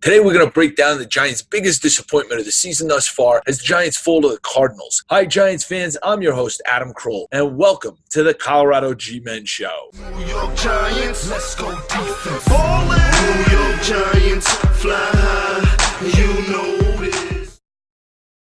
Today we're going to break down the Giants' biggest disappointment of the season thus far as the Giants fall to the Cardinals. Hi Giants fans, I'm your host Adam Kroll, and welcome to the Colorado G-Men Show. New York Giants, let's go defense. Ballin'. New York Giants, fly high, you know this.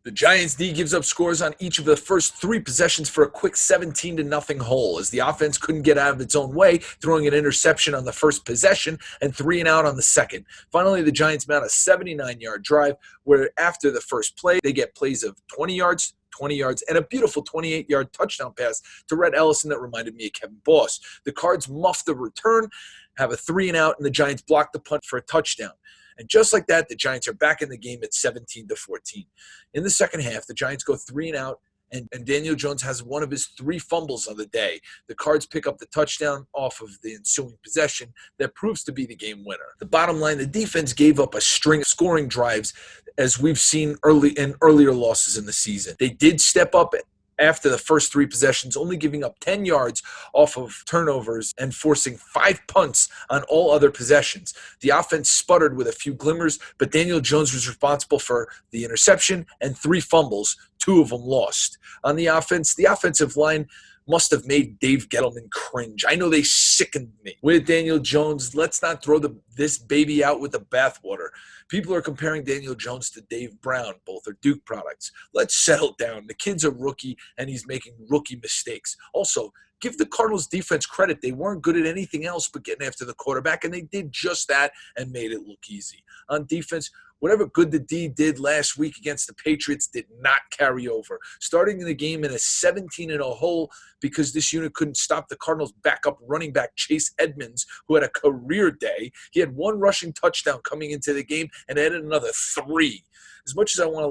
The Giants' D gives up scores on each of the first three possessions for a quick 17-0 hole as the offense couldn't get out of its own way, throwing an interception on the first possession and 3 and out on the second. Finally, the Giants mount a 79-yard drive where after the first play, they get plays of 20 yards, and a beautiful 28-yard touchdown pass to Rhett Ellison that reminded me of Kevin Boss. The Cards muff the return, have a 3 and out, and the Giants block the punt for a touchdown. And just like that, the Giants are back in the game at 17-14. In the second half, the Giants go 3 and out, and Daniel Jones has one of his 3 fumbles of the day. The Cards pick up the touchdown off of the ensuing possession that proves to be the game winner. The bottom line, the defense gave up a string of scoring drives as we've seen earlier losses in the season. They did step up after the first 3 possessions, only giving up 10 yards off of turnovers and forcing 5 punts on all other possessions. The offense sputtered with a few glimmers, but Daniel Jones was responsible for the interception and 3 fumbles, 2 of them lost. On the offense, the offensive line must have made Dave Gettleman cringe. I know they sickened me. With Daniel Jones, let's not throw this baby out with the bathwater. People are comparing Daniel Jones to Dave Brown. Both are Duke products. Let's settle down. The kid's a rookie, and he's making rookie mistakes. Also, give the Cardinals defense credit. They weren't good at anything else but getting after the quarterback, and they did just that and made it look easy. On defense, whatever good the D did last week against the Patriots did not carry over. Starting the game in a 17-0 hole because this unit couldn't stop the Cardinals' backup running back Chase Edmonds, who had a career day. He had 1 rushing touchdown coming into the game and added another 3. As much as I want to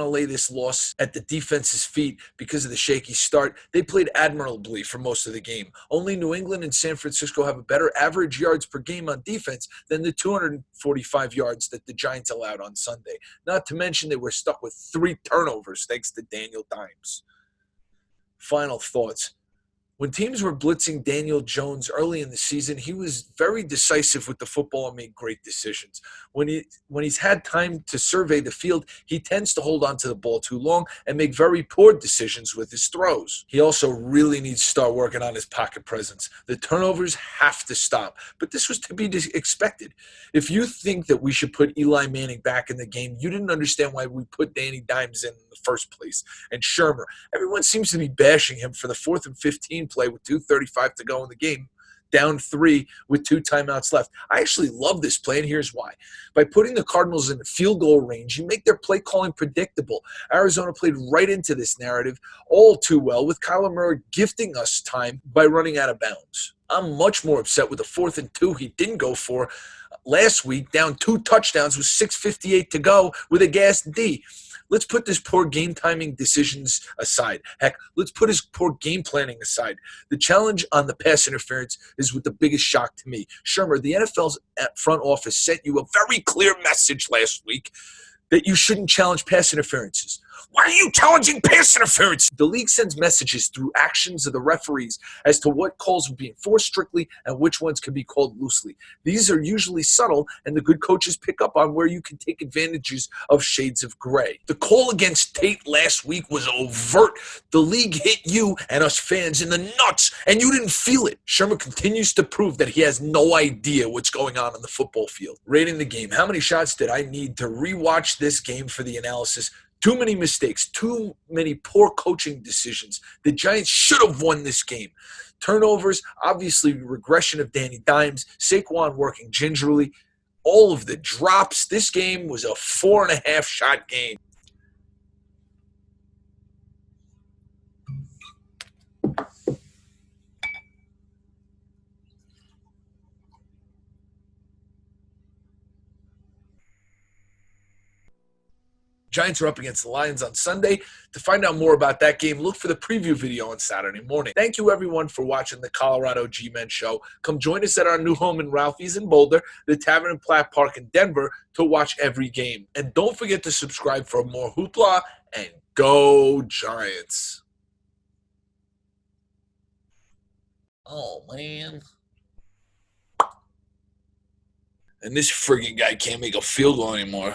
lay this loss at the defense's feet because of the shaky start, they played admirably for most of the game. Only New England and San Francisco have a better average yards per game on defense than the 245 yards that the Giants allowed on Sunday. Not to mention they were stuck with 3 turnovers thanks to Daniel Dimes. Final thoughts. When teams were blitzing Daniel Jones early in the season, he was very decisive with the football and made great decisions. When he's had time to survey the field, he tends to hold on to the ball too long and make very poor decisions with his throws. He also really needs to start working on his pocket presence. The turnovers have to stop, but this was to be expected. If you think that we should put Eli Manning back in the game, you didn't understand why we put Danny Dimes in the first place. And Shermer, everyone seems to be bashing him for the 4th and 15 play with 2:35 to go in the game, down 3 with 2 timeouts left. I actually love this play, and here's why. By putting the Cardinals in field goal range, you make their play calling predictable. Arizona played right into this narrative all too well, with Kyler Murray gifting us time by running out of bounds. I'm much more upset with the 4th and 2 he didn't go for last week, down 2 touchdowns with 6:58 to go with a gassed D. Let's put this poor game timing decisions aside. Heck, let's put his poor game planning aside. The challenge on the pass interference is with the biggest shock to me. Shermer, the NFL's front office sent you a very clear message last week that you shouldn't challenge pass interferences. Why are you challenging pass interference? The league sends messages through actions of the referees as to what calls are being enforced strictly and which ones can be called loosely. These are usually subtle, and the good coaches pick up on where you can take advantages of shades of gray. The call against Tate last week was overt. The league hit you and us fans in the nuts, and you didn't feel it. Shermer continues to prove that he has no idea what's going on the football field. Rating the game. How many shots did I need to rewatch this game for the analysis? Too many mistakes, too many poor coaching decisions. The Giants should have won this game. Turnovers, obviously regression of Danny Dimes, Saquon working gingerly, all of the drops. This game was a 4.5 shot game. Giants are up against the Lions on Sunday. To find out more about that game, look for the preview video on Saturday morning. Thank you, everyone, for watching the Colorado G-Men Show. Come join us at our new home in Ralphie's in Boulder, the Tavern and Platt Park in Denver, to watch every game. And don't forget to subscribe for more hoopla, and go Giants. Oh, man. And this friggin' guy can't make a field goal anymore.